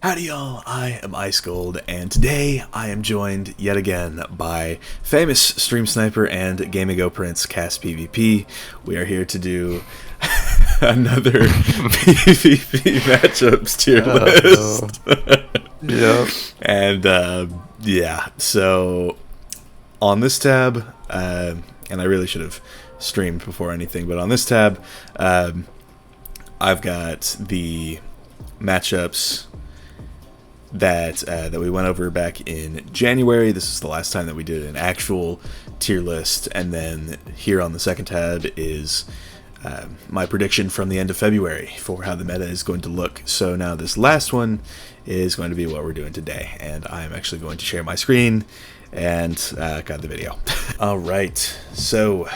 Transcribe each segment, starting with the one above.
Howdy y'all, I am Ice Gold, and today I am joined yet again by famous stream sniper and Gamigo Prince CassPvP. We are here to do another PvP matchups tier list. Yep. And yeah, so on this tab, and I really should have streamed before anything, but on this tab, I've got the matchups that we went over back in January. This is the last time that we did an actual tier list, and then here on the second tab is my prediction from the end of February for how the meta is going to look. So now this last one is going to be what we're doing today, and I am actually going to share my screen and got the video. All right, so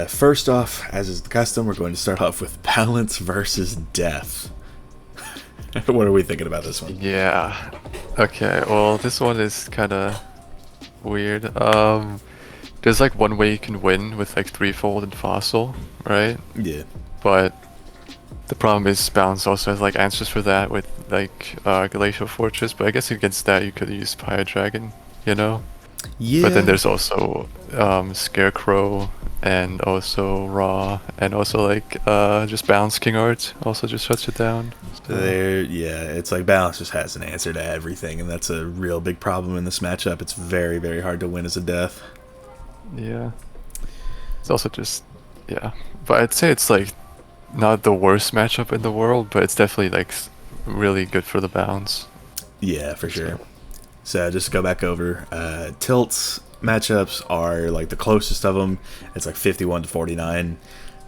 first off, as is the custom, we're going to start off with balance versus death. What are we thinking about this one? Yeah. Okay, well, this one is kind of weird. There's like one way you can win with like threefold and fossil, right? Yeah. But the problem is balance also has like answers for that with like Glacial Fortress, but I guess against that you could use Fire Dragon, you know? Yeah. But then there's also Scarecrow and also Raw and also like just Balance King Art also just shuts it down. So. Yeah, it's like balance just has an answer to everything, and that's a real big problem in this matchup. It's very, very hard to win as a death. Yeah. It's also just, yeah. But I'd say it's like not the worst matchup in the world, but it's definitely like really good for the balance. Yeah, for sure. So just to go back over, Tilt's matchups are like the closest of them. It's like 51 to 49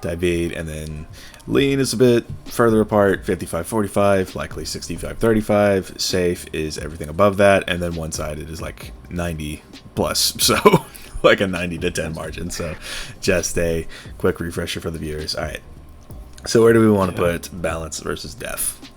Die Delete, and then Lean is a bit further apart, 55-45, likely 65-35. Safe is everything above that, and then one-sided is like 90 plus, so like a 90 to 10 margin. So just a quick refresher for the viewers. All right, so where do we want to put balance versus death?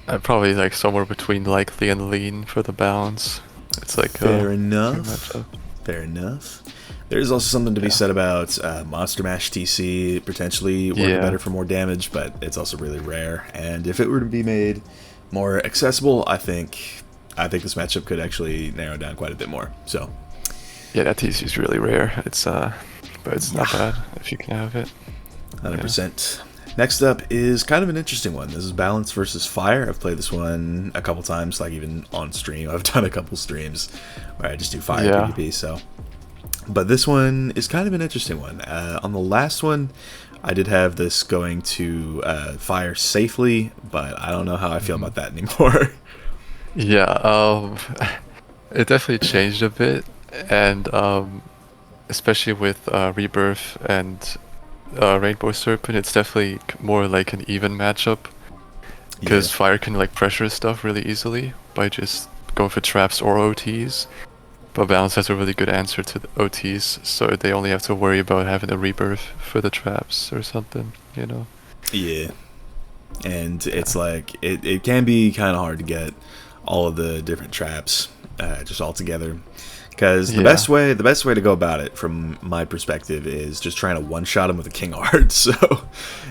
I'd probably like somewhere between likely and lean for the balance. It's like fair enough. Fair enough. There's also something to be said about Monster Mash TC potentially working better for more damage, but it's also really rare. And if it were to be made more accessible, I think this matchup could actually narrow down quite a bit more. So yeah, that TC is really rare. It's but it's not bad if you can have it. 100%. Next up is kind of an interesting one. This is balance versus fire. I've played this one a couple times, like even on stream. I've done a couple streams where I just do fire PvP. So. But this one is kind of an interesting one. On the last one, I did have this going to fire safely, but I don't know how I feel about that anymore. Yeah, it definitely changed a bit, and especially with Rebirth and Rainbow Serpent, it's definitely more like an even matchup, because fire can like pressure stuff really easily by just going for traps or OTs. But balance has a really good answer to the OTs, so they only have to worry about having a rebirth for the traps or something, you know? Yeah. And it's like, it can be kind of hard to get all of the different traps just all together. Because the best way to go about it, from my perspective, is just trying to one-shot them with a King Art. So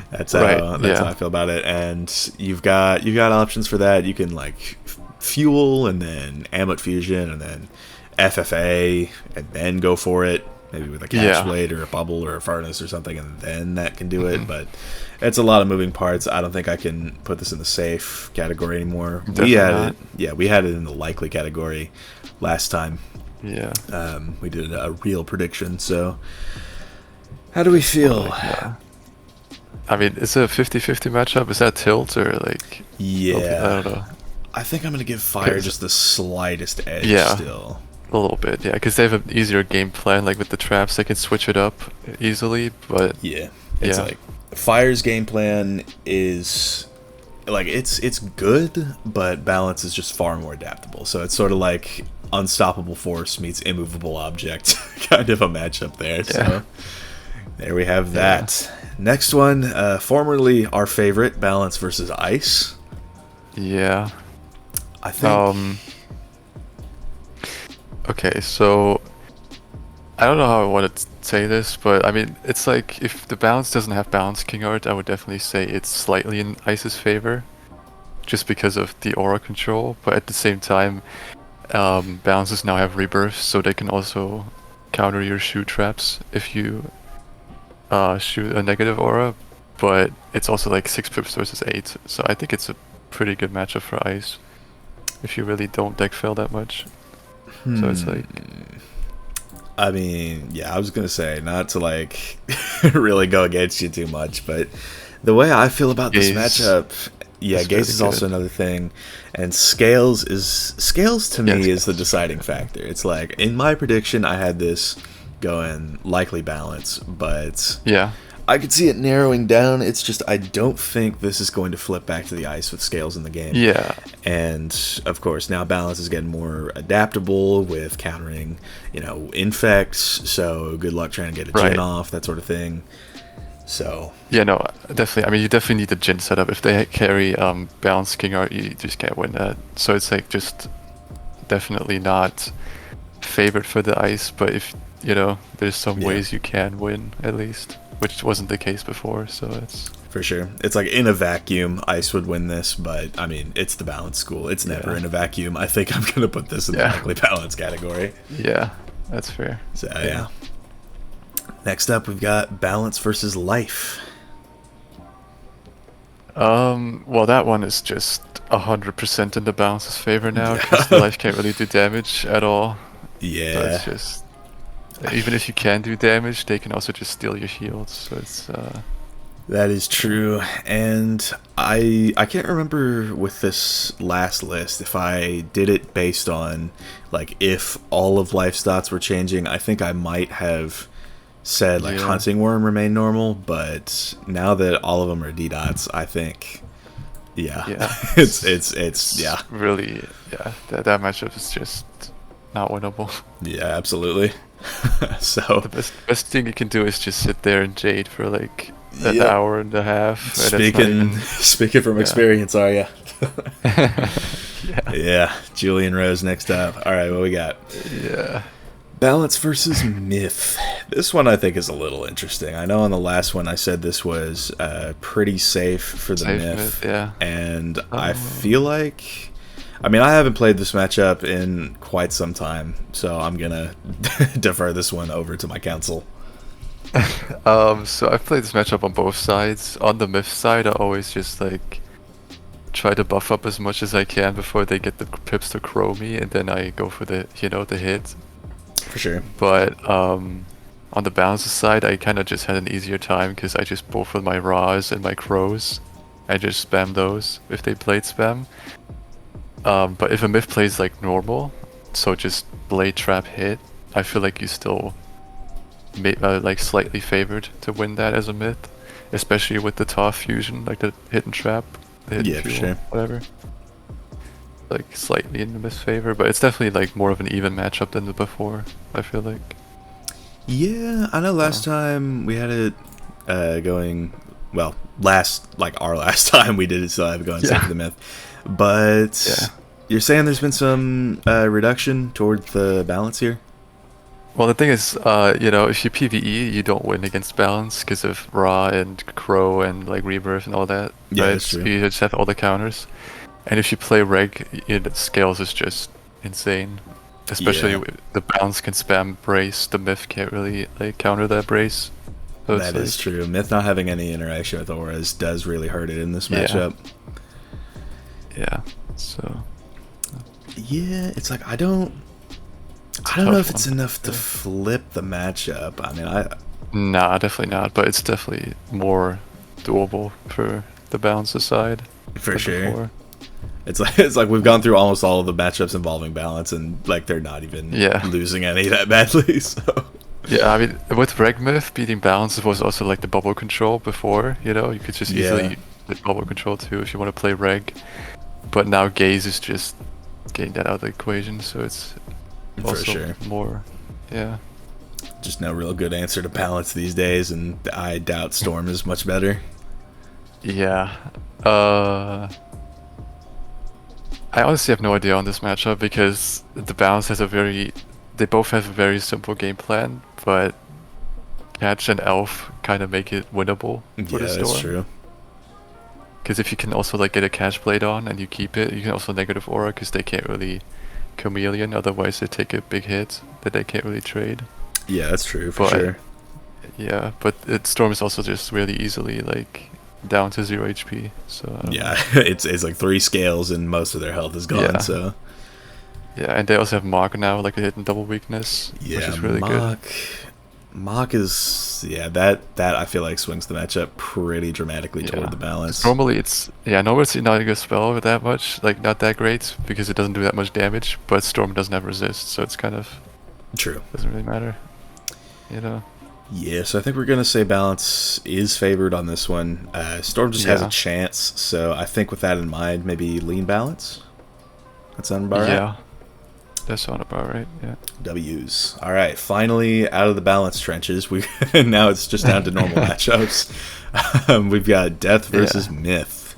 that's how I feel about it. And you've got options for that. You can like fuel and then Amulet Fusion and then FFA and then go for it, maybe with a catch blade or a bubble or a furnace or something, and then that can do it. But it's a lot of moving parts. I don't think I can put this in the safe category anymore. We had it in the likely category last time. Yeah. We did a real prediction. So how do we feel? I mean, it's a 50-50 matchup. Is that tilt or like? Yeah. I don't know. I think I'm gonna give fire just the slightest edge still. A little bit, yeah, because they have an easier game plan, like with the traps, they can switch it up easily, but... It's like, fire's game plan is, like, it's good, but balance is just far more adaptable, so it's sort of like unstoppable force meets immovable object, kind of a matchup there, so there we have that. Next one, formerly our favorite, balance versus ice. Yeah. I think... Okay, so I don't know how I want to say this, but I mean, it's like if the balance doesn't have balance King Art, I would definitely say it's slightly in Ice's favor. just because of the aura control, but at the same time, balances now have rebirth, so they can also counter your shoot traps if you shoot a negative aura, but it's also like 6 pips versus 8, so I think it's a pretty good matchup for ice if you really don't deck fail that much. So it's like, I mean, yeah, I was gonna say not to like really go against you too much, but the way I feel about this matchup, yeah, Gaze is also another thing, and Scales to me is the deciding factor. It's like in my prediction, I had this going likely balance, but yeah, I could see it narrowing down. It's just I don't think this is going to flip back to the ice with Scales in the game. Yeah. And of course now balance is getting more adaptable with countering, infects. So good luck trying to get a gen off, that sort of thing. So yeah, no, definitely. I mean, you definitely need the gen setup. If they carry balance King Art, you just can't win that. So it's like just definitely not favored for the ice. But if there's some ways you can win at least, which wasn't the case before, so it's... For sure. It's like in a vacuum, Ice would win this, but, I mean, it's the balance school. It's never in a vacuum. I think I'm going to put this in the likely balance category. Yeah, that's fair. So, yeah. Next up, we've got balance versus life. Well, that one is just 100% in the balance's favor now, because the life can't really do damage at all. Yeah. So it's just... Even if you can do damage, they can also just steal your shields. So it's that is true, and I can't remember with this last list if I did it based on like if all of life stats were changing. I think I might have said like Hunting Worm remain normal, but now that all of them are D dots, I think it's really that matchup is just not winnable. Yeah, absolutely. So the best thing you can do is just sit there and Jade for like an hour and a half. Speaking from experience, are ya? Yeah. Julian Rose next up. All right, what we got? Yeah. Balance versus Myth. This one I think is a little interesting. I know on the last one I said this was pretty safe for the Myth. And I feel like... I mean, I haven't played this matchup in quite some time, so I'm gonna defer this one over to my counsel. So I've played this matchup on both sides. On the Myth side, I always just like try to buff up as much as I can before they get the pips to crow me, and then I go for the the hit. For sure. But on the balance side, I kind of just had an easier time because I just both with my Raws and my Crows. I just spam those if they blade spam. But if a Myth plays like normal, so just blade trap hit, I feel like you still like slightly favored to win that as a Myth, especially with the Tough fusion, like the hit and trap, the hit and fuel, for sure. Whatever. Like slightly in the Myth's favor, but it's definitely like more of an even matchup than the before, I feel like. Yeah, I know last time we had it going, well, our last time we did it, so I have going safe for the Myth. But you're saying there's been some reduction toward the balance here? Well, the thing is, if you PvE, you don't win against balance because of Raw and Crow and like Rebirth and all that. Yeah, right? that's true. You just have all the counters. And if you play Reg, Scales is just insane. Especially the balance can spam Brace. The Myth can't really like counter that Brace. So that is true. Myth not having any interaction with auras does really hurt it in this matchup. Yeah, so... Yeah, it's like I don't know if it's enough to flip the matchup. I mean, Nah, definitely not, but it's definitely more doable for the balance side. For sure. Before. It's like we've gone through almost all of the matchups involving balance, and like they're not even losing any that badly, so... Yeah, I mean, with Reg Myth, beating balance was also like the bubble control before, you could just easily get bubble control too if you want to play Reg. But now Gaze is just getting that out of the equation, so it's also more, Just no real good answer to balance these days, and I doubt Storm is much better. Yeah. I honestly have no idea on this matchup because the balance has they both have a very simple game plan, but Catch and Elf kind of make it winnable for the Storm. That's true. Because if you can also like get a Cash Blade on and you keep it, you can also negative aura because they can't really chameleon. Otherwise, they take a big hit that they can't really trade. Yeah, that's true for sure. Yeah, but Storm is also just really easily like down to 0 HP. So yeah, it's like 3 scales and most of their health is gone. Yeah. So yeah, and they also have Mock now, like a hidden double weakness, yeah, which is really good. Mock is that I feel like swings the matchup pretty dramatically toward the balance. Normally it's normally it's not a good spell that much, like not that great because it doesn't do that much damage. But Storm doesn't have resist, so it's kind of true. Doesn't really matter, you know. Yeah, so I think we're gonna say balance is favored on this one. Storm just has a chance, so I think with that in mind, maybe lean balance. That sound about right? Yeah, that sound about right. Yeah. W's. All right, finally out of the balance trenches. We now it's just down to normal matchups. We've got Death versus Myth.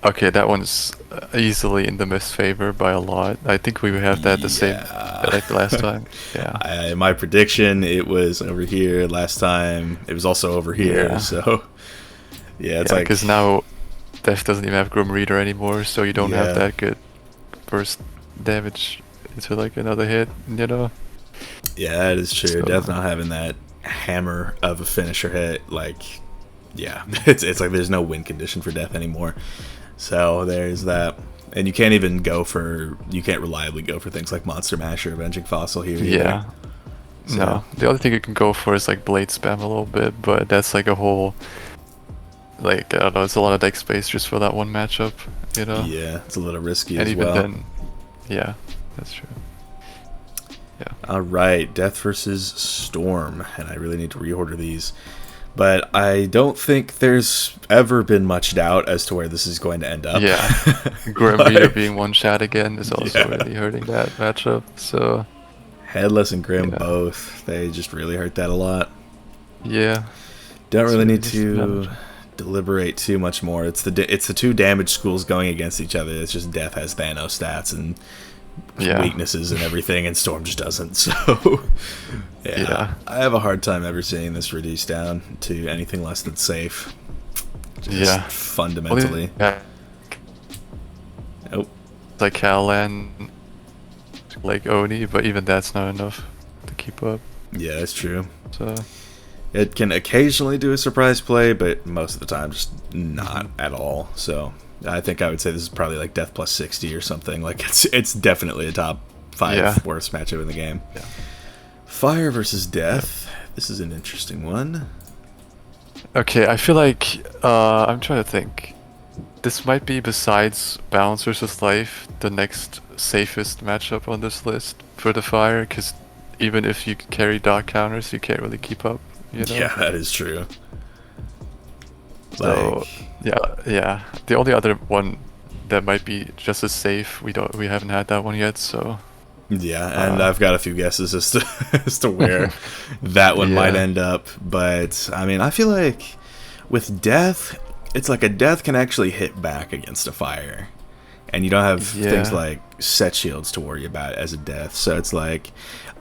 Okay, that one's easily in the Myth's favor by a lot. I think we have that the same like last time. Yeah. My prediction, it was over here last time. It was also over here. Yeah. So yeah, it's like because now Death doesn't even have Grim Reader anymore, so you don't have that good burst damage into like another hit, you know. Yeah, that is true. So, Death not having that hammer of a finisher hit, like, yeah, it's like there's no win condition for Death anymore. So there's that, and you can't reliably go for things like Monster Mash or Avenging Fossil here. Yeah. So. No, the other thing you can go for is like Blade Spam a little bit, but that's like a whole, like, I don't know, it's a lot of deck space just for that one matchup, you know. Yeah, it's a little risky and as even well. Then, yeah, that's true. Yeah. All right, Death versus Storm, and I really need to reorder these. But I don't think there's ever been much doubt as to where this is going to end up. Yeah, Grim Reader being one shot again is also really hurting that matchup. So Headless and Grim both, they just really hurt that a lot. Yeah. Don't really need to deliberate too much more. It's the 2 damage schools going against each other. It's just Death has Thanos stats and weaknesses and everything, and Storm just doesn't. So I have a hard time ever seeing this reduced down to anything less than safe. Just fundamentally. Like Callan, like Oni, but even that's not enough to keep up. Yeah, that's true. So it can occasionally do a surprise play, but most of the time just not at all. So I think I would say this is probably like Death plus 60 or something. Like it's definitely a top 5 worst matchup in the game. Yeah. Fire versus Death. This is an interesting one. Okay, I feel like I'm trying to think. This might be, besides Balance versus Life, the next safest matchup on this list for the Fire, because even if you carry dot counters, you can't really keep up. You know? Yeah, that is true. So yeah. The only other one that might be just as safe, we haven't had that one yet. So yeah, and I've got a few guesses as to where that one might end up. But I mean, I feel like with Death, it's like a Death can actually hit back against a Fire, and you don't have things like set shields to worry about as a Death. So it's like,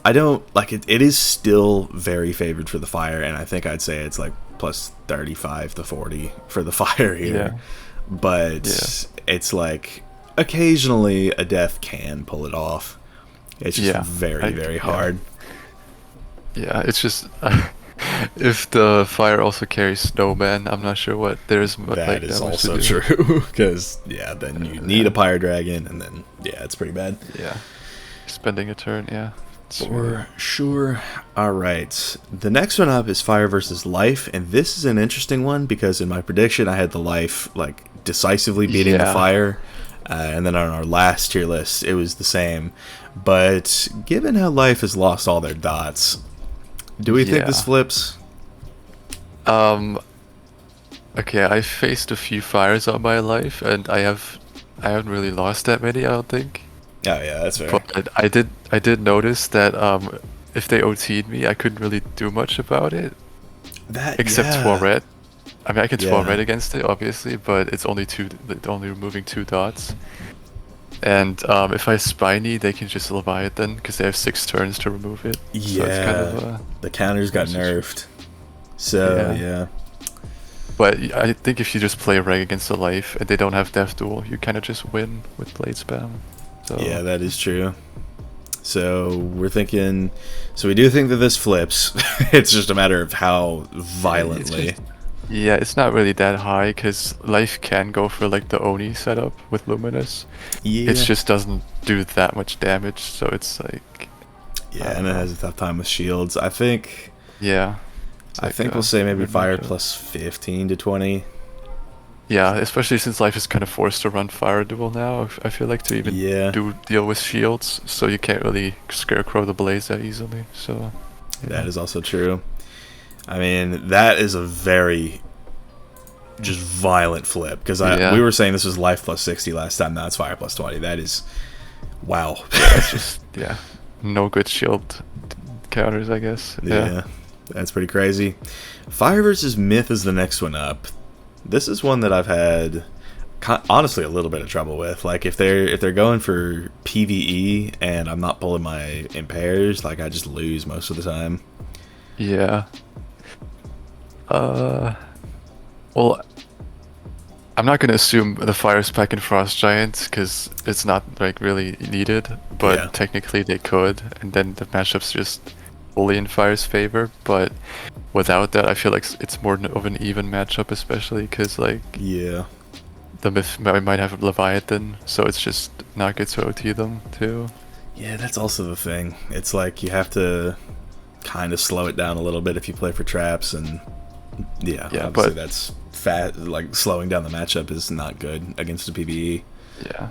I don't like it. It is still very favored for the Fire, and I think I'd say it's like plus 35 to 40 for the Fire here. But it's like occasionally a Death can pull it off. It's just very hard. Yeah, it's just if the Fire also carries Snowman, I'm not sure what there's. That is also true, because then you need a Pyre Dragon, and then it's pretty bad. Yeah, spending a turn. Yeah. For sure. Alright, the next one up is Fire versus Life, and this is an interesting one because in my prediction I had the Life like decisively beating the Fire, and then on our last tier list it was the same. But given how Life has lost all their dots, do we think this flips? Okay, I faced a few Fires on my Life, and I haven't really lost that many, I don't think. Oh yeah, that's fair. But I did notice that if they OT'd me, I couldn't really do much about it. Except for red. I mean, I can spawn red against it, obviously, but it's only removing 2 dots. And if I Spiny, they can just Leviathan because they have 6 turns to remove it. Yeah, so it's kind of, the counters got nerfed. So But I think if you just play Reg against the life and they don't have Death Duel, you kind of just win with Blade Spam. So Yeah, that is true. So we're thinking. So we do think that this flips. It's just a matter of how violently. Yeah, it's not really that high because life can go for like the Oni setup with Luminous. Yeah. It just doesn't do that much damage, so it's like. Yeah, and it has a tough time with shields. I think. Yeah. I think we'll say maybe fire plus 15 to 20. Yeah, especially since life is kind of forced to run fire duel now. I feel like to even deal with shields, so you can't really scarecrow the blaze that easily. So that is also true. I mean, that is a very just violent flip because we were saying this was life plus 60 last time. Now it's fire plus 20. That is wow. Yeah, it's just no good shield counters, I guess. Yeah. That's pretty crazy. Fire versus Myth is the next one up. This is one that I've had honestly a little bit of trouble with. Like if they're going for PvE and I'm not pulling my impairs, like I just lose most of the time. Yeah. Well, I'm not gonna assume the Fire Spike and Frost Giant because it's not like really needed, but technically they could, and then the matchup's just fully in Fire's favor. But without that, I feel like it's more of an even matchup, especially because like the Myth might have Leviathan, so it's just not good to OT them too. Yeah, that's also the thing. It's like you have to kind of slow it down a little bit if you play for traps, and obviously but that's like slowing down the matchup is not good against a PvE. Yeah,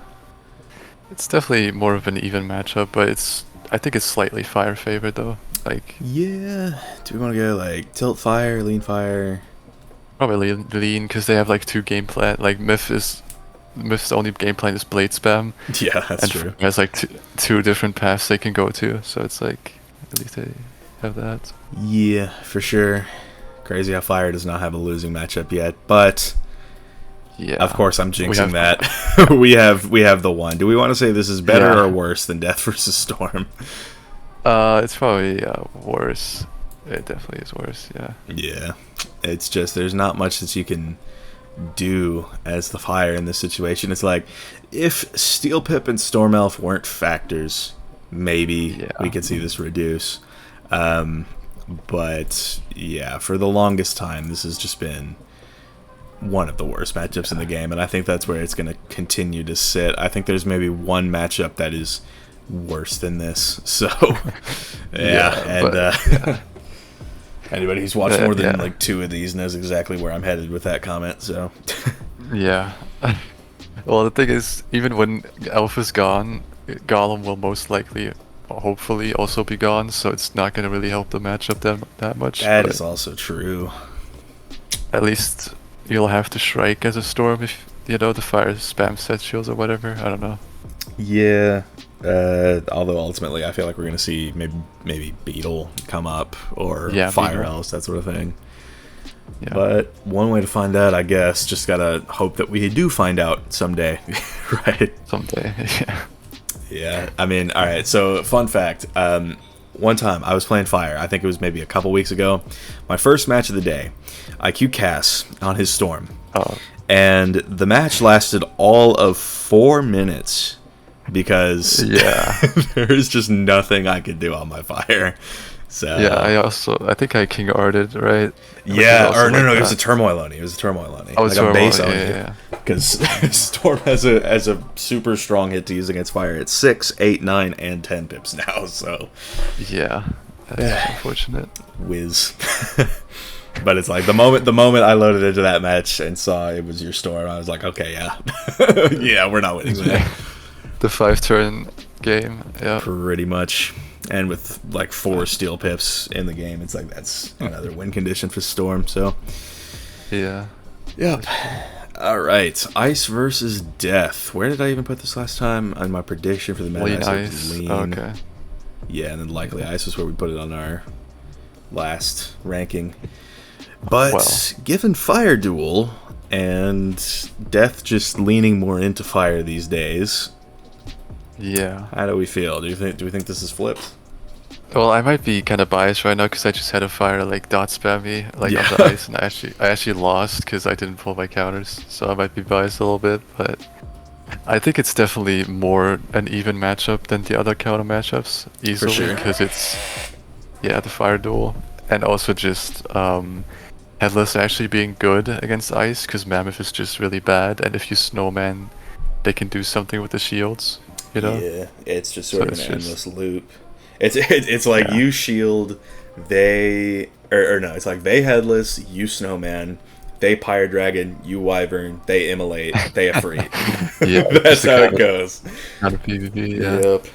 it's definitely more of an even matchup, but I think it's slightly Fire favored though. Like do we want to go like tilt fire, lean fire? Probably lean because they have like two game plan. Like Myth's only game plan is Blade Spam. Yeah, that's true. It has like two different paths they can go to, so it's like at least they have that. Yeah, for sure. Crazy how Fire does not have a losing matchup yet, but of course I'm jinxing that. we have the one. Do we want to say this is better or worse than Death versus Storm? It's probably worse. It definitely is worse. Yeah, it's just there's not much that you can do as the Fire in this situation. It's like if Steel Pip and Storm Elf weren't factors, maybe we could see this reduce. But yeah, for the longest time, this has just been one of the worst matchups in the game, and I think that's where it's going to continue to sit. I think there's maybe one matchup that is worse than this. So anybody who's watched more than like two of these knows exactly where I'm headed with that comment. So well, the thing is, even when Elf is gone, Golem will most likely hopefully also be gone, so it's not going to really help the matchup that much. That is also true. At least you'll have to Shrike as a Storm if the Fire spam set shields or whatever. I don't know. Yeah, although ultimately I feel like we're going to see maybe Beetle come up or Fire Elves, that sort of thing. Yeah. But one way to find out, I guess, just gotta hope that we do find out someday, right? Someday, yeah. Yeah, I mean, alright, so fun fact, one time I was playing Fire, I think it was maybe a couple weeks ago, my first match of the day, I queue Cass on his Storm, and the match lasted all of 4 minutes, because there's just nothing I could do on my Fire. So yeah, I think I King Arted, right? Yeah, or no, it was a Turmoil Oni. It was a Turmoil Oni. Oh, like a base Oni. Because Storm has a super strong hit to use against Fire. It's 6, 8, 9, and 10 pips now. So yeah, that's unfortunate. Whiz. But it's like the moment I loaded into that match and saw it was your Storm, I was like, okay, yeah, we're not winning today. The 5-turn game, yeah, pretty much. And with like 4 steel pips in the game, it's like that's another win condition for Storm. So yeah. All right, Ice versus Death. Where did I even put this last time? On my prediction for the meta, Lean Ice. Lean. Okay. Yeah, and then likely Ice was where we put it on our last ranking. But given Fire Duel and Death just leaning more into Fire these days. Yeah. How do we feel? Do we think this is flipped? Well, I might be kind of biased right now because I just had a fire like dot spam me like Yeah. on the ice, and I actually lost because I didn't pull my counters, so I might be biased a little bit, but I think it's definitely more an even matchup than the other counter matchups easily sure. because it's the fire duel, and also just headless actually being good against ice because mammoth is just really bad, and if you snowman, they can do something with the shields, you know. Yeah, it's just sort of So an it's endless loop. It's like Yeah. you shield, they or no, it's like they headless, you snowman, they pyre dragon, you wyvern, they immolate, they Efreet. Yeah, That's how it goes. Out of PvP, yeah. Yep.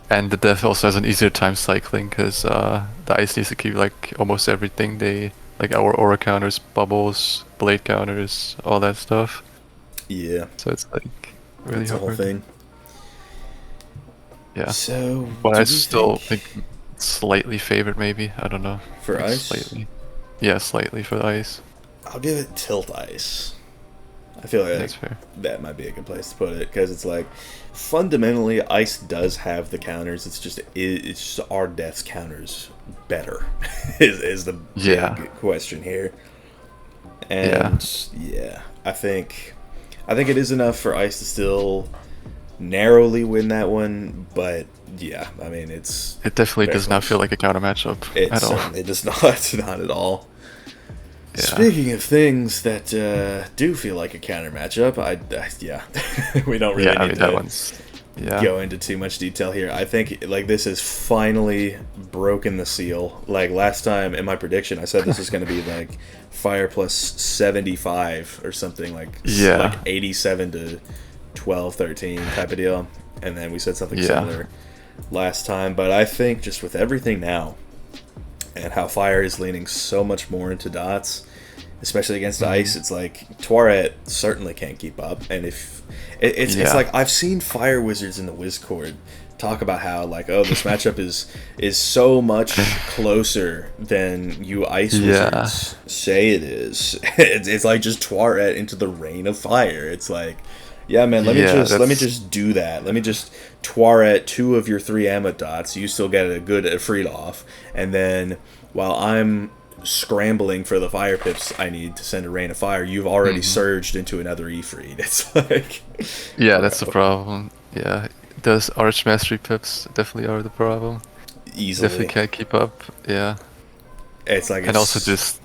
And the death also has an easier time cycling because the ice needs to keep like almost everything. They like our aura counters, bubbles, blade counters, all that stuff. Yeah. So it's like really It's a whole hard. thing. Yeah. So, But do I we still think slightly favored, maybe. I don't know. for Like, ice, Slightly. Yeah, slightly for the ice. I'll give it tilt ice. I feel like That's fair. that might be a good place to put it because it's like fundamentally ice does have the counters. It's just our death's counters better is the big question here. And yeah, I think it is enough for ice to still narrowly win that one, but yeah, I mean It definitely does not feel like a counter matchup at all. It does not at all. Yeah. Speaking of things that do feel like a counter matchup, yeah, we don't really need that to one's go into too much detail here. I think like this has finally broken the seal. Like last time in my prediction, I said this was going to be like fire plus 75 or something like 87 to 12, 13 type of deal, and then we said something similar last time. But I think just with everything now and how fire is leaning so much more into dots, especially against ice, it's like Tuaret certainly can't keep up. And if it's like I've seen fire wizards in the Wizcord talk about how like, oh, this matchup is so much closer than you ice wizards say it is. It's like just Tuaret into the rain of fire. It's like, yeah, man, let me just do that. Let me just Tuaret 2 of your 3 ammo dots. You still get a good Efreet off, and then while I'm scrambling for the fire pips I need to send a rain of fire, you've already surged into another Efreet. It's like, that's the problem. Yeah, those Arch Mastery pips definitely are the problem. Easily, Definitely can't keep up. Yeah, it's like, and also just.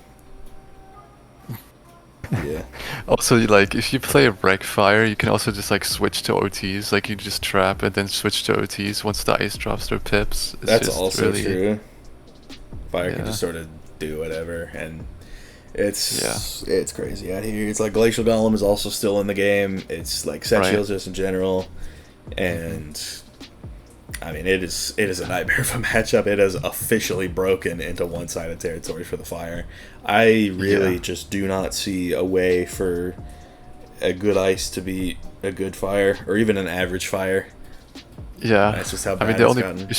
Yeah. Also, like, if you play a wreck fire, you can also just like switch to OTs. Like, you just trap and then switch to OTs once the ice drops their pips. That's also true. Fire can Yeah. just sort of do whatever, and it's crazy out here. It's like Glacial Golem is also still in the game. It's like set shields just in general, and I mean it is a nightmare of a matchup. It has officially broken into one-sided territory for the fire. I really just do not see a way for a good ice to beat a good fire, or even an average fire. Yeah, That's just how bad I mean the it's only gotten.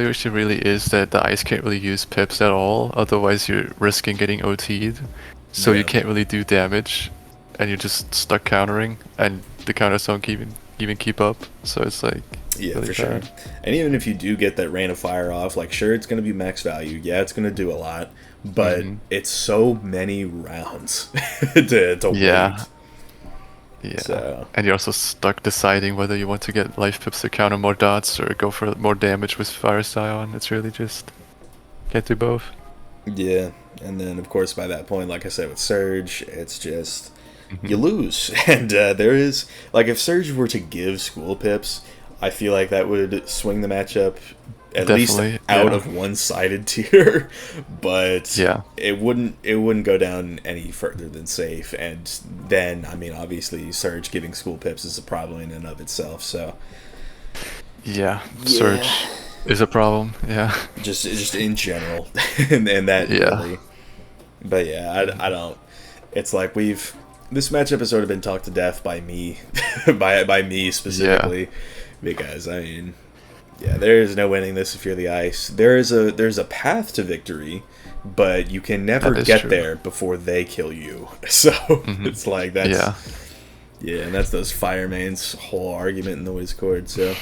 issue really is that the ice can't really use pips at all. Otherwise, you're risking getting OT'd, so you can't really do damage, and you're just stuck countering, and the counters don't even keep up. So it's like really for sure. And even if you do get that rain of fire off, like sure it's going to be max value. Yeah, it's going to do a lot, but it's so many rounds to wait. Yeah, So. and you're also stuck deciding whether you want to get life pips to counter more dots or go for more damage with Fire Scion. It's really just can't do both. Yeah, and then of course by that point, like I said with Surge, it's just you lose. And there is like if Surge were to give school pips, I feel like that would swing the matchup at least out of one-sided tier, but it wouldn't go down any further than safe. And then I mean obviously Surge giving school pips is a problem in and of itself, so Surge is a problem. Just in general. and that really, but I don't, it's like this matchup has sort of been talked to death by me by me specifically, because I mean there is no winning this if you're the ice. There's a path to victory, but you can never get there before they kill you. So it's like that's and that's those fire mains whole argument in the Wizard. So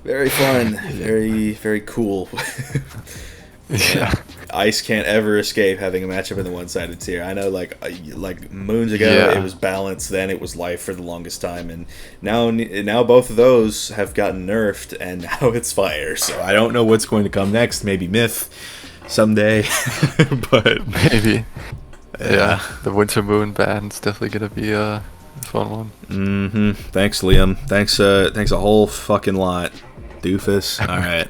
Very fun. Very cool. Yeah. Ice can't ever escape having a matchup in the one-sided tier. I know, like moons ago, Yeah. it was balance. Then it was life for the longest time, and now both of those have gotten nerfed, and now it's fire. So I don't know what's going to come next. Maybe myth someday, but Maybe. Yeah, the Winter Moon band's definitely gonna be a fun one. Mm-hmm. Thanks, Liam. Thanks a whole fucking lot, doofus. All right.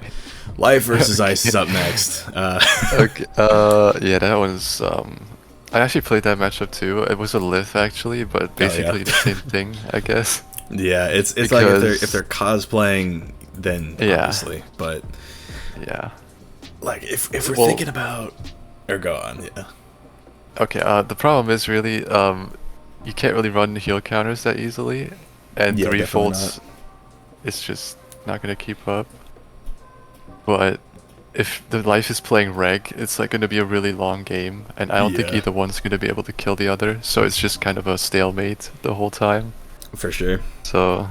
Life versus Ice is up next. Okay. Yeah, that was. I actually played that matchup too. It was a Lith actually, but basically the same thing, I guess. Yeah, it's like if they're cosplaying, then obviously, but yeah. like if we're thinking about, or go on, yeah. Okay. The problem is really, you can't really run heal counters that easily, and Yeah, 3 definitely volts, it's just not gonna keep up. But if the life is playing reg, it's like gonna be a really long game, and I don't think either one's gonna be able to kill the other, so it's just kind of a stalemate the whole time. For sure. So,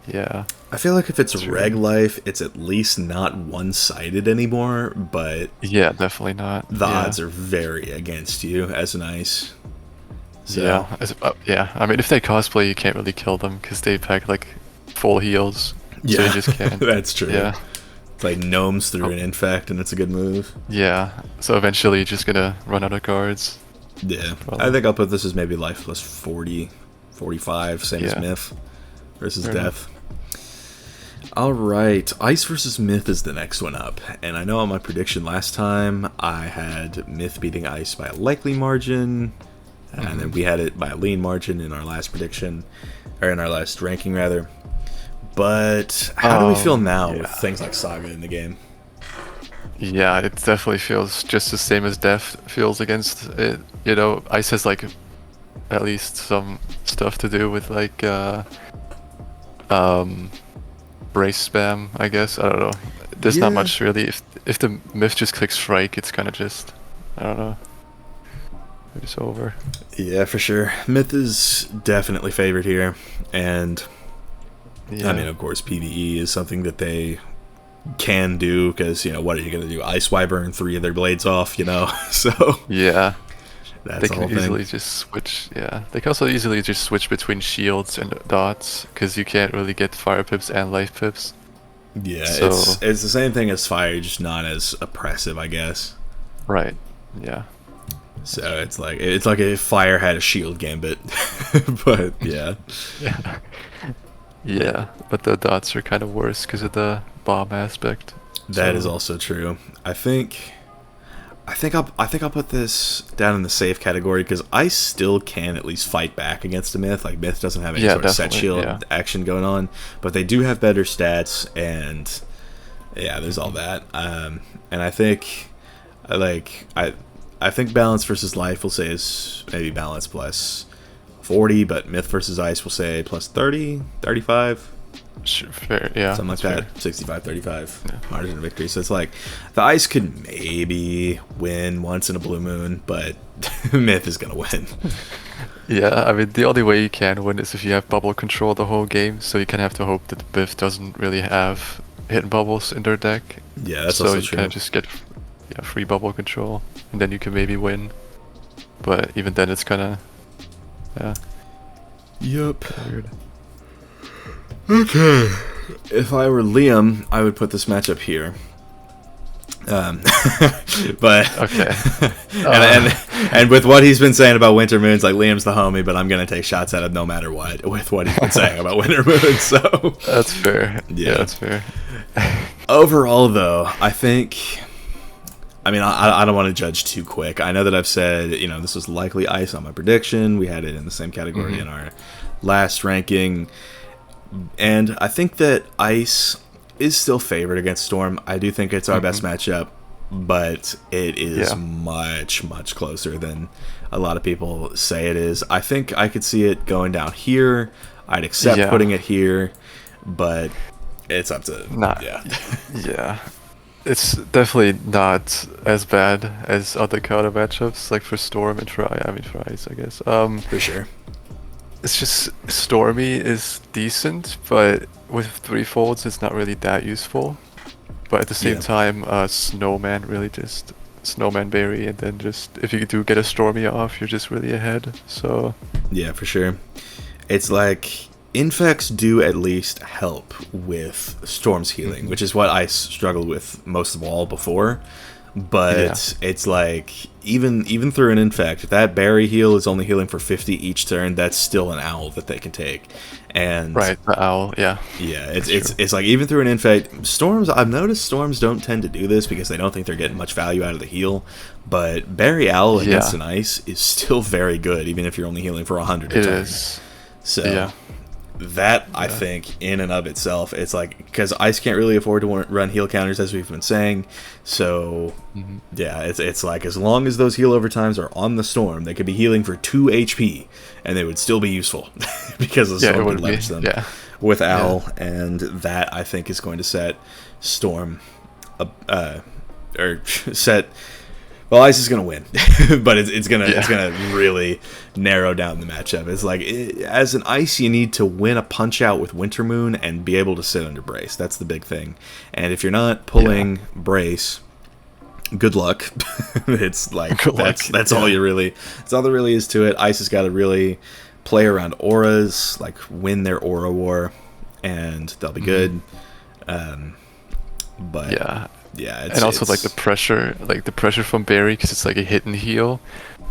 yeah. I feel like if it's reg life, it's at least not one-sided anymore, but Yeah, definitely not. the odds are very against you as an Ice. So. Yeah. I mean, if they cosplay, you can't really kill them because they pack like full heals. Yeah, so you just can't. That's true. Yeah. It's like gnomes through an infect, and it's a good move. Yeah. So eventually, you're just gonna run out of cards. Yeah. Probably. I think I'll put this as maybe life plus 40, 45, same as Myth versus Fair Death. Alright, Ice versus Myth is the next one up. And I know on my prediction last time, I had Myth beating Ice by a likely margin. And then we had it by a lean margin in our last prediction, or in our last ranking rather. But how do we feel now with things like Saga in the game? Yeah, it definitely feels just the same as Death feels against it. You know, Ice has like at least some stuff to do with like brace spam, I guess. I don't know. There's not much really. If the Myth just clicks strike, it's kind of just, I don't know. It's over. Yeah, for sure. Myth is definitely favored here, and I mean, of course, PvE is something that they can do because, you know, what are you going to do? Ice Wyvern 3 of their blades off, you know? So yeah, that's they the can whole easily thing. just switch. Yeah, they can also easily just switch between shields and dots because you can't really get fire pips and life pips. Yeah, so, it's the same thing as fire, just not as oppressive, I guess. Right. Yeah. So it's like if fire had a shield gambit, but yeah. Yeah. Yeah, but the dots are kind of worse because of the bomb aspect. That is also true. I think I'll put this down in the safe category because Ice still can at least fight back against a Myth. Like Myth doesn't have any sort of set shield action going on, but they do have better stats, and yeah, there's all that. And I think I think balance versus life will say is maybe balance plus 40, but Myth versus Ice will say plus 30, 35. Sure, fair, yeah. Something like that. 65-35 margin of victory. So it's like the Ice could maybe win once in a blue moon, but Myth is going to win. Yeah, I mean, the only way you can win is if you have bubble control the whole game, so you kind of have to hope that the Myth doesn't really have hidden bubbles in their deck. Yeah, that's so also you true. kind of just get free bubble control, and then you can maybe win. But even then, it's kind of Yup. Weird. Okay. If I were Liam, I would put this matchup here. But okay. and with what he's been saying about Winter Moons, like Liam's the homie, but I'm gonna take shots at him no matter what with what he's been saying about Winter Moons. So that's fair. Yeah, that's fair. Overall, though, I think. I mean, I don't want to judge too quick. I know that I've said, you know, this was likely Ice on my prediction. We had it in the same category in our last ranking. And I think that Ice is still favored against Storm. I do think it's our best matchup, but it is much, much closer than a lot of people say it is. I think I could see it going down here. I'd accept putting it here, but it's up to... Yeah. It's definitely not as bad as other counter matchups, like for Storm and for Ice, I guess. For sure. it's just Stormy is decent, but with 3-folds, it's not really that useful. But at the same Yeah. time, Snowman really just Snowman Berry, and then just if you do get a Stormy off, you're just really ahead. So Yeah, for sure. It's like infects do at least help with Storm's healing, which is what I struggled with most of all before. But it's like even through an infect, if that berry heal is only healing for 50 each turn, that's still an owl that they can take. And right, the owl, yeah. yeah, it's like even through an infect, storms. I've noticed storms don't tend to do this because they don't think they're getting much value out of the heal. But berry owl against an ice is still very good, even if you're only healing for 100 a It turn. is. So Yeah. that I think in and of itself, it's like because ice can't really afford to run heal counters as we've been saying. So yeah, it's like as long as those heal overtimes are on the storm, they could be healing for 2 HP and they would still be useful because the storm would leverage them with owl, and that I think is going to set storm or set. Well, ice is gonna win, but it's gonna really narrow down the matchup. It's like as an ice, you need to win a punch out with Winter Moon and be able to sit under brace. That's the big thing. And if you're not pulling brace, good luck. It's like that's all you really. That's all there really is to it. Ice has got to really play around auras, like win their aura war, and they'll be good. But yeah, and also like the pressure from Barry, because it's like a hidden heal.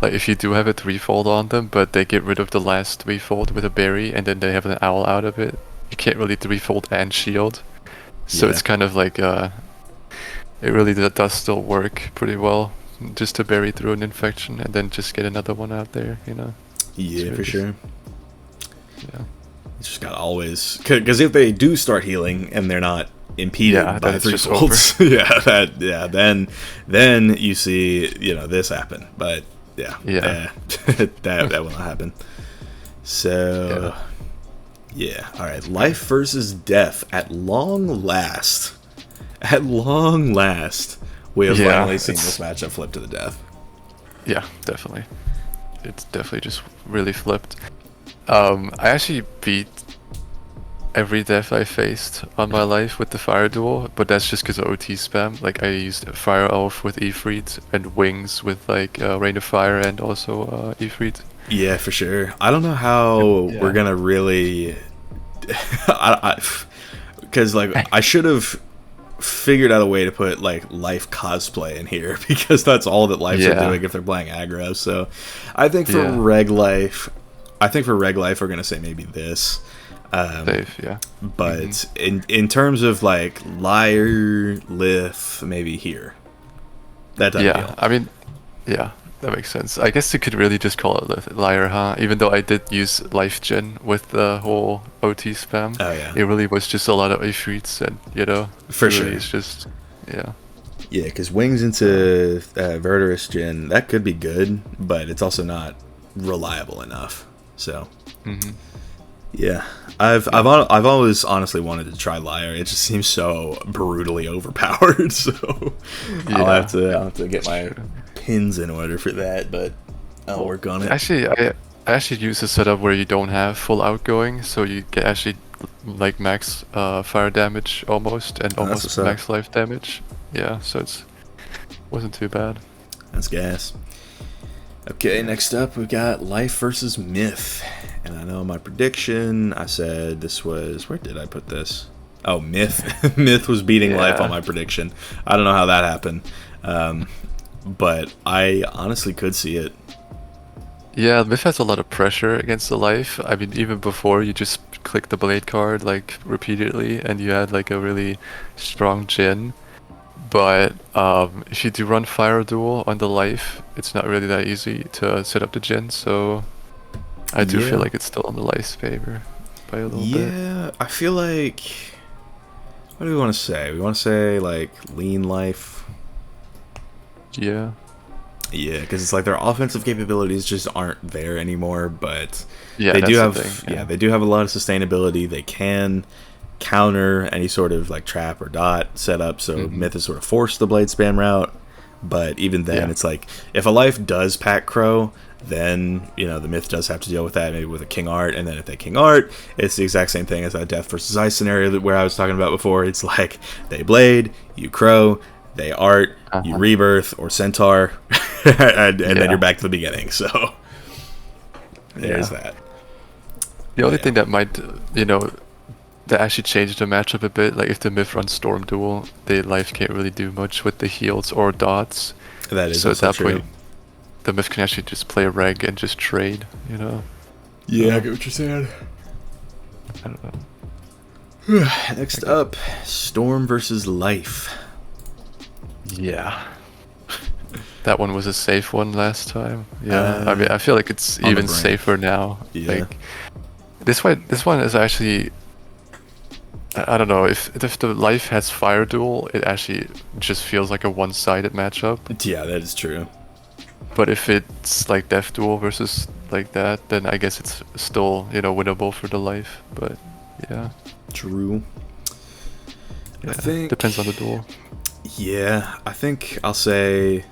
Like if you do have a 3-fold on them, but they get rid of the last 3-fold with a berry, and then they have an owl out of it, you can't really 3-fold and shield. So it's kind of like it really does still work pretty well, just to berry through an infection and then just get another one out there, you know. Yeah, for sure. Yeah. It's just gotta always, because if they do start healing and they're not impeded by 3-folds, then you see this happen. But that will not happen. So all right, life versus death at long last. At long last, we have finally seen this matchup flip to the death. Yeah, definitely. It's definitely just really flipped. I actually beat every death I faced on my life with the fire duel, but that's just because of OT spam. Like I used Fire Elf with Ifrit and Wings with like Rain of Fire and also Ifrit. Yeah, for sure. I don't know how we're gonna really, because like I should have figured out a way to put like life cosplay in here because that's all that lives are doing if they're playing aggro. So I think for reg life, we're gonna say maybe this. Safe, But in terms of like liar, lith, maybe here. That type of deal. I mean, that makes sense. I guess you could really just call it liar, huh? Even though I did use life gen with the whole OT spam. Oh yeah. It really was just a lot of ifrits, and for sure. It's just Yeah, because wings into Verdurous gen, that could be good, but it's also not reliable enough. So. Yeah, I've always honestly wanted to try liar. It just seems so brutally overpowered. So I'll have to get my pins in order for that, but I'll work on it. Actually, I actually use a setup where you don't have full outgoing, so you get actually like max fire damage almost, and almost max life damage. Yeah, so wasn't too bad. That's gas. Okay, next up we've got life versus myth. And I know my prediction, I said this was, where did I put this? Oh, myth. Myth was beating life on my prediction. I don't know how that happened. But I honestly could see it. Yeah, myth has a lot of pressure against the life. I mean, even before you just click the blade card like repeatedly and you had like a really strong gen. But if you do run Fire Duel on the life, it's not really that easy to set up the gen, so I do feel like it's still on the life's favor by a little bit. Yeah, I feel like, what do we want to say? We want to say like lean life. Yeah. Yeah, because it's like their offensive capabilities just aren't there anymore, but they do have they do have a lot of sustainability. They can counter any sort of like trap or dot setup, so myth is sort of forced the blade spam route. But even then, it's like if a life does pack crow, then the myth does have to deal with that, maybe with a king art, and then if they king art, it's the exact same thing as that death versus ice scenario where I was talking about before. It's like they blade, you crow, they art, you rebirth or centaur, and then you're back to the beginning. So there's that. The only thing that might that actually changed the matchup a bit, like if the myth runs storm duel, the life can't really do much with the heals or dots. That is so also at that true. point the myth can actually just play a reg and just trade, Yeah, I get what you're saying. I don't know. Next up, Storm versus Life. Yeah. That one was a safe one last time. Yeah. I mean, I feel like it's even safer now. Yeah. Like this one is actually, I don't know, if the Life has Fire Duel, it actually just feels like a one-sided matchup. Yeah, that is true. But if it's like Death Duel versus like that, then I guess it's still, winnable for the Life. But yeah. True. Yeah, I think depends on the duel. Yeah, I think I'll say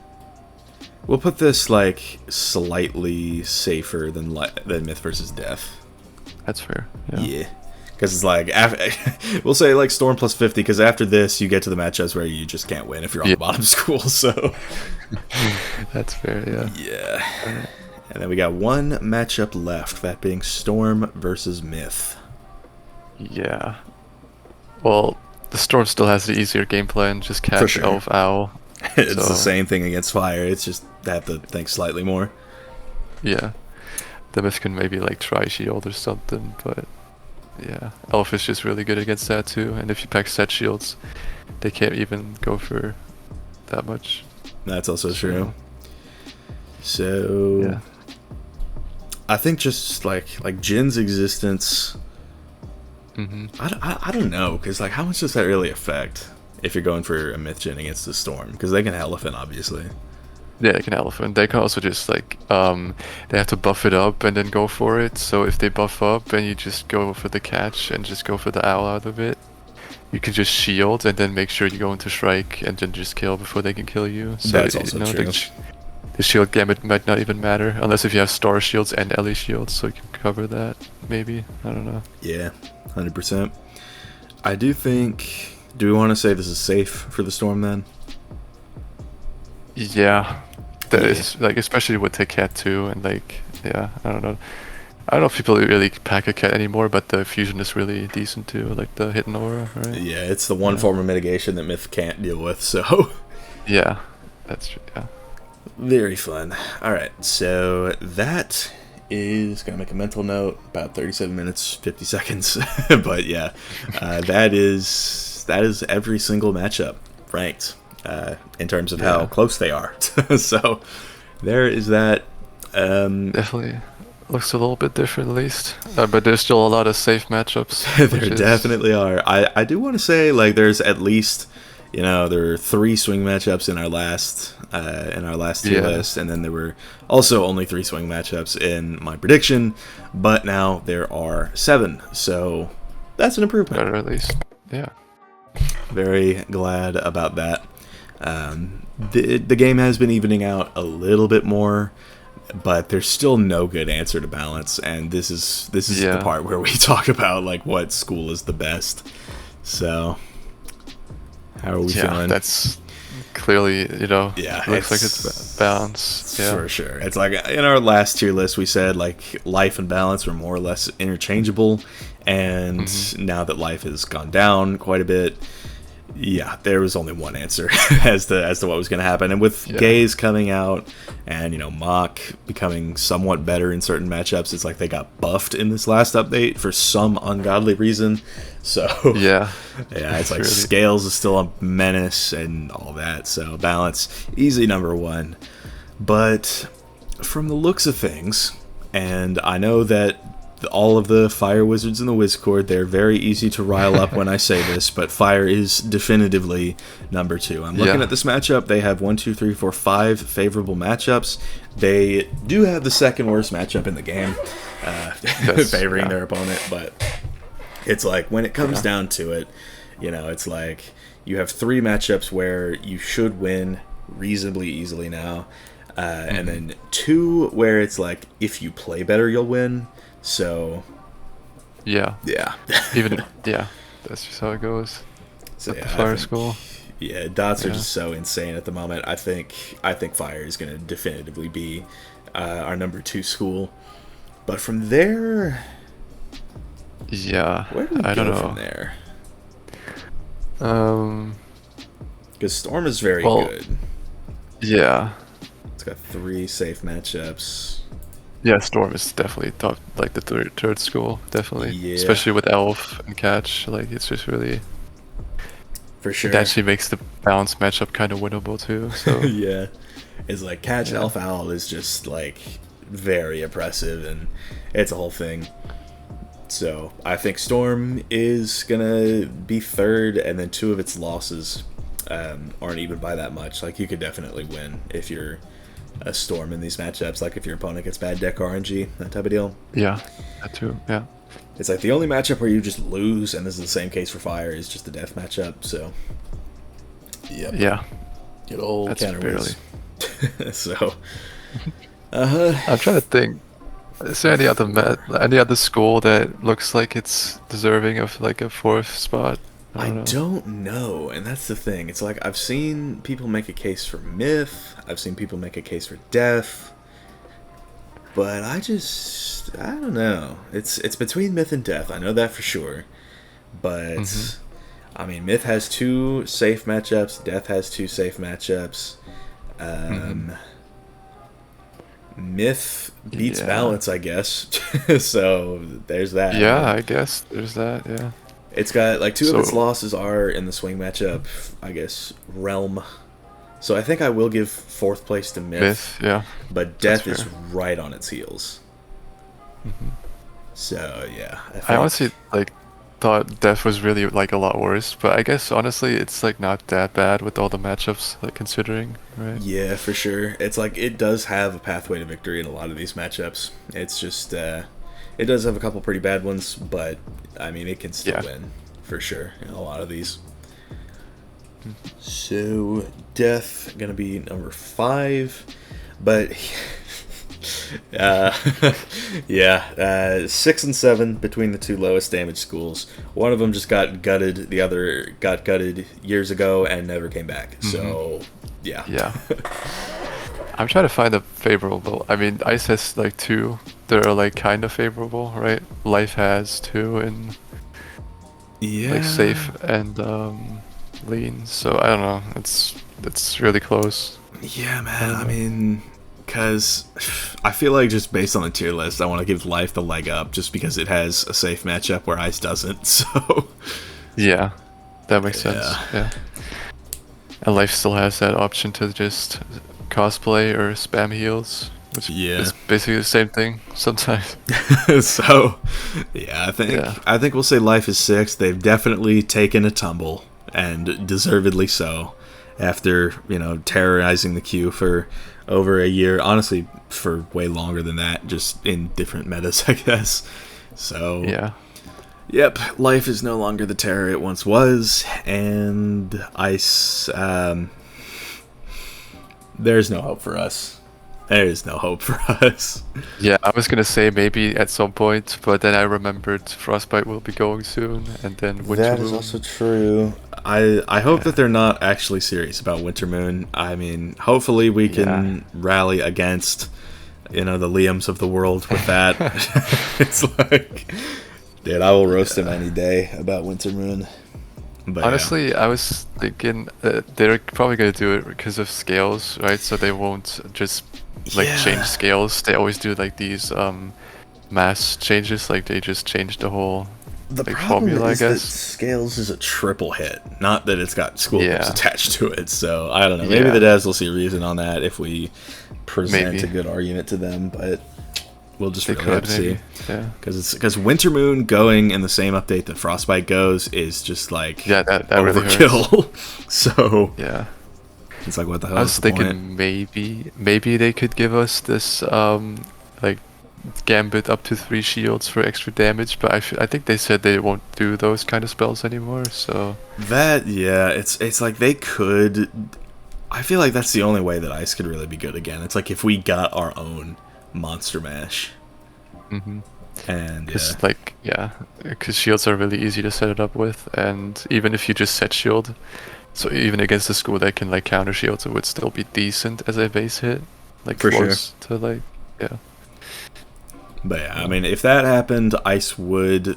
we'll put this like slightly safer than Myth versus Death. That's fair. Yeah. Because it's like, we'll say like Storm plus 50, because after this you get to the matchups where you just can't win if you're on the bottom school, so. That's fair, yeah. Yeah. And then we got one matchup left, that being Storm versus Myth. Yeah. Well, the Storm still has the easier game plan, just catch Elf Owl. It's the same thing against Fire, it's just they have to think slightly more. Yeah. The Myth can maybe like try Shield or something, but yeah. Elf is just really good against that too, and if you pack set shields, they can't even go for that much. That's also true. So yeah. I think just like Jin's existence, I don't know, because like how much does that really affect if you're going for a Myth Jin against the Storm? Because they can Elephant, obviously. Yeah, they can Elephant. They can also just like they have to buff it up and then go for it. So if they buff up and you just go for the catch and just go for the owl out of it, you can just shield and then make sure you go into strike and then just kill before they can kill you. So that's also true. The shield gamut might not even matter unless if you have star shields and Ellie shields, so you can cover that. Maybe, I don't know. Yeah, 100%. I do think. Do we want to say this is safe for the Storm then? Yeah. That is, like, especially with the cat too, and like, yeah, I don't know if people really pack a cat anymore, but the fusion is really decent too, like the hidden aura, right? Yeah, it's the one form of mitigation that Myth can't deal with, so. Yeah, that's true, yeah. Very fun. Alright, so that is gonna make a mental note, about 37 minutes, 50 seconds, but yeah, that is every single matchup ranked. In terms of how close they are. So there is that. Definitely looks a little bit different at least, but there's still a lot of safe matchups. There definitely are. I do want to say like there's at least there are 3 swing matchups in our last tier list, and then there were also only 3 swing matchups in my prediction, but now there are 7, so that's an improvement. Better at least, yeah. Very glad about that. The game has been evening out a little bit more, but there's still no good answer to balance, and this is the part where we talk about like what school is the best. So how are we feeling? That's clearly it looks like it's balance. Yeah, for sure. It's like in our last tier list we said like Life and Balance were more or less interchangeable, and now that Life has gone down quite a bit, yeah, there was only one answer as to what was going to happen. And with Gaze coming out and Mach becoming somewhat better in certain matchups, it's like they got buffed in this last update for some ungodly reason. So yeah, it's like really... Scales is still a menace and all that. So Balance, easy number 1. But from the looks of things, and I know that all of the Fire Wizards in the Wizcord, they're very easy to rile up when I say this, but Fire is definitively number 2. I'm looking at this matchup. They have 1, 2, 3, 4, 5 favorable matchups. They do have the second worst matchup in the game, favoring their opponent, but it's like when it comes down to it, it's like you have 3 matchups where you should win reasonably easily now. and then 2 where it's like if you play better you'll win. So yeah, even that's just how it goes. So at the fire school. Yeah, dots are just so insane at the moment. I think fire is going to definitively be our number 2 school. But from there, where do we go from there? Because Storm is very good. Yeah, it's got 3 safe matchups. Yeah, Storm is definitely top, like the third school, definitely. Yeah. Especially with Elf and Catch, like it's just really. For sure. It actually makes the balance matchup kind of winnable too. So yeah, it's like Catch Elf Owl is just like very oppressive, and it's a whole thing. So I think Storm is gonna be 3rd, and then 2 of its losses aren't even by that much. Like you could definitely win if you're a Storm in these matchups, like if your opponent gets bad deck RNG, that type of deal. Yeah, that too. Yeah. It's like the only matchup where you just lose, and this is the same case for Fire, is just the death matchup. So, yeah, good old counter So, I'm trying to think. Is there any other school that looks like it's deserving of like a 4th spot? I don't know, and that's the thing. It's like I've seen people make a case for Myth. I've seen people make a case for Death. But I don't know. It's between Myth and Death. I know that for sure. But I mean, Myth has 2 safe matchups. Death has 2 safe matchups. Myth beats balance, I guess. So there's that. Yeah, I guess there's that. Yeah. It's got like 2 of its losses are in the swing matchup. I guess Realm. So I think I will give 4th place to Myth. Yeah. But Death is right on its heels. So yeah. I honestly thought Death was really like a lot worse, but I guess honestly it's like not that bad with all the matchups, like considering, right? Yeah, for sure. It's like it does have a pathway to victory in a lot of these matchups. It's just it does have a couple pretty bad ones, but I mean it can still win for sure in a lot of these. So Death gonna be number 5, but 6 and 7 between the 2 lowest damage schools. One of them just got gutted, the other got gutted years ago and never came back. So yeah. I'm trying to find a favorable. I mean, Ice has like 2 that are like kind of favorable, right? Life has 2 and like safe and lean. So I don't know. It's really close. Yeah, man. I mean, because I feel like just based on the tier list, I want to give Life the leg up just because it has a safe matchup where Ice doesn't. So yeah, that makes sense. Yeah. And Life still has that option to just cosplay or spam heals, which is basically the same thing sometimes. So yeah, I think we'll say Life is 6. They've definitely taken a tumble, and deservedly so, after terrorizing the queue for over a year. Honestly, for way longer than that, just in different metas, I guess. So yep, Life is no longer the terror it once was, and Ice, there's no hope for us. There is no hope for us. Yeah, I was gonna say maybe at some point, but then I remembered Frostbite will be going soon, and then Winter Moon. That is also true. I hope that they're not actually serious about Winter Moon. I mean, hopefully we can rally against, the Liams of the world with that. It's like, dude, I will roast him any day about Winter Moon. But honestly, I was thinking they're probably gonna do it because of scales, right? So they won't just change scales. They always do like these mass changes, like they just change the whole formula, I guess. That Scales is a triple hit, not that it's got school groups attached to it. So I don't know. Maybe the devs will see reason on that if we present a good argument to them, but we'll just really have to see. Yeah, because Winter Moon going in the same update that Frostbite goes is just like that overkill. Really So yeah, it's like, what the hell? I was thinking maybe they could give us this Gambit up to 3 shields for extra damage, but I think they said they won't do those kind of spells anymore. So that it's like they could I feel like that's the only way that ice could really be good again. It's like if we got our own monster mash. Mm-hmm. And Because like because shields are really easy to set it up with, and even if you just set shield, so even against a school that can like counter shields, it would still be decent as a base hit, like For close to like But yeah, I mean, if that happened, ice would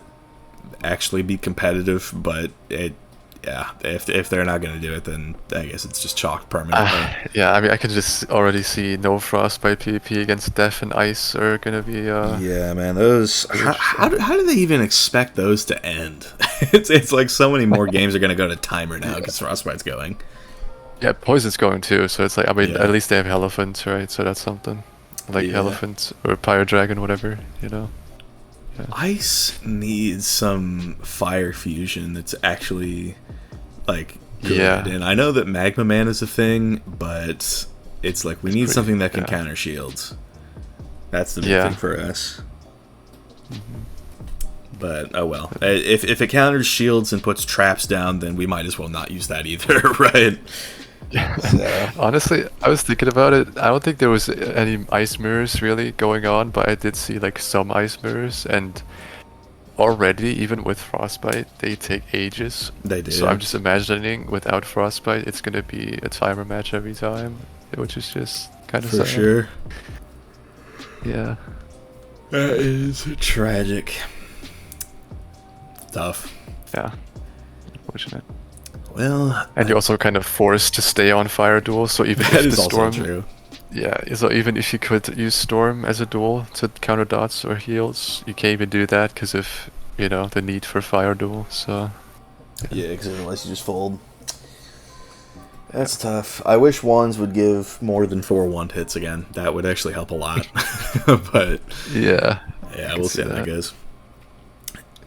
actually be competitive. But if they're not gonna do it, then I guess it's just chalk permanently. Yeah, I mean, I can just already see no frostbite PvP against Def and Ice are gonna be. Yeah, man, those. How do they even expect those to end? it's like so many more games are gonna go to timer now because frostbite's going. Yeah, poison's going too, so it's like, I mean, Yeah. at least they have elephants, right? So that's something. Like elephants or Pyre Dragon, whatever, you know. Yeah. Ice needs some fire fusion that's actually like good. Yeah. And I know that Magma Man is a thing, but it's like we need something that can counter shields. That's the big thing for us. But oh well. If it counters shields and puts traps down, then we might as well not use that either, right? So. Honestly, I was thinking about it. I don't think there was any ice mirrors really going on, but I did see like some ice mirrors, and already, even with frostbite, they take ages. They do. So I'm just imagining without frostbite, it's gonna be a timer match every time, which is just kind of for sad. sure. Yeah. That is tragic. Tough. Yeah. Unfortunate. Well, And you're also kind of forced to stay on fire duel, so even that if is the also storm, true. yeah, so even if you could use storm as a duel to counter dots or heals, you can't even do that because of, you know, the need for fire duel. So Yeah, because unless you just fold. That's tough. I wish wands would give more than 4 wand hits again. That would actually help a lot. But yeah, we'll see how that goes.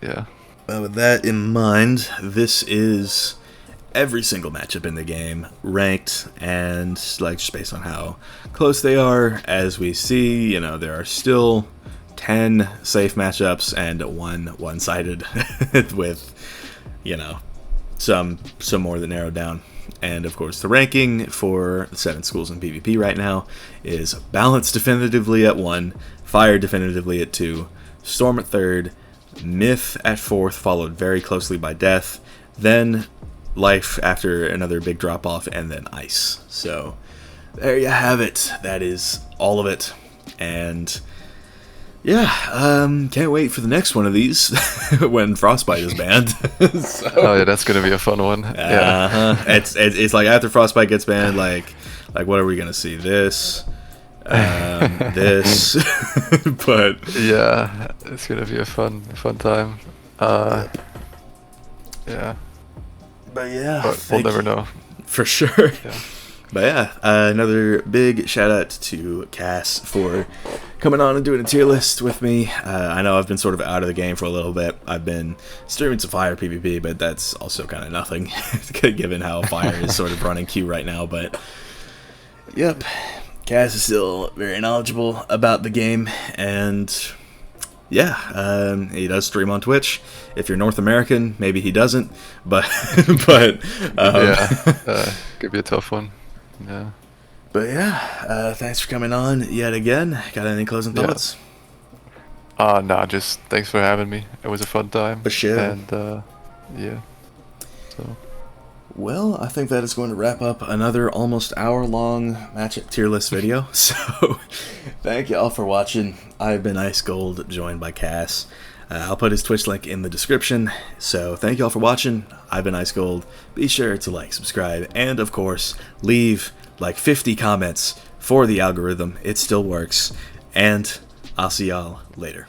Yeah. Well, with that in mind, this is every single matchup in the game, ranked, and like just based on how close they are. As we see, you know, there are still 10 safe matchups and one-sided with, you know, some more that narrowed down. And of course, the ranking for the 7 schools in PvP right now is Balance definitively at 1, Fire definitively at 2, Storm at 3rd, Myth at 4th, followed very closely by Death, then Life after another big drop off, and then Ice. So there you have it. That is all of it. And yeah, can't wait for the next one of these when Frostbite is banned. So, oh yeah, that's gonna be a fun one. Yeah. It's like after Frostbite gets banned, like what are we gonna see? This, this, but yeah, it's gonna be a fun time. Yeah. But yeah, But we'll never know. For sure. Yeah. But yeah, another big shout out to Cass for coming on and doing a tier list with me. I know I've been sort of out of the game for a little bit. I've been streaming some Fire PvP, but that's also kind of nothing given how Fire is sort of running queue right now. But yep, Cass is still very knowledgeable about the game, and yeah, he does stream on Twitch. If you're North American, maybe he doesn't, but could be a tough one. Yeah. But yeah, thanks for coming on yet again. Got any closing thoughts? Nah, just thanks for having me. It was a fun time. For sure. And yeah. So. Well, I think that is going to wrap up another almost hour-long matchup tier list video. So, thank you all for watching. I've been Ice Gold, joined by Cass. I'll put his Twitch link in the description. So, thank you all for watching. I've been Ice Gold. Be sure to like, subscribe, and of course, leave like 50 comments for the algorithm. It still works. And I'll see y'all later.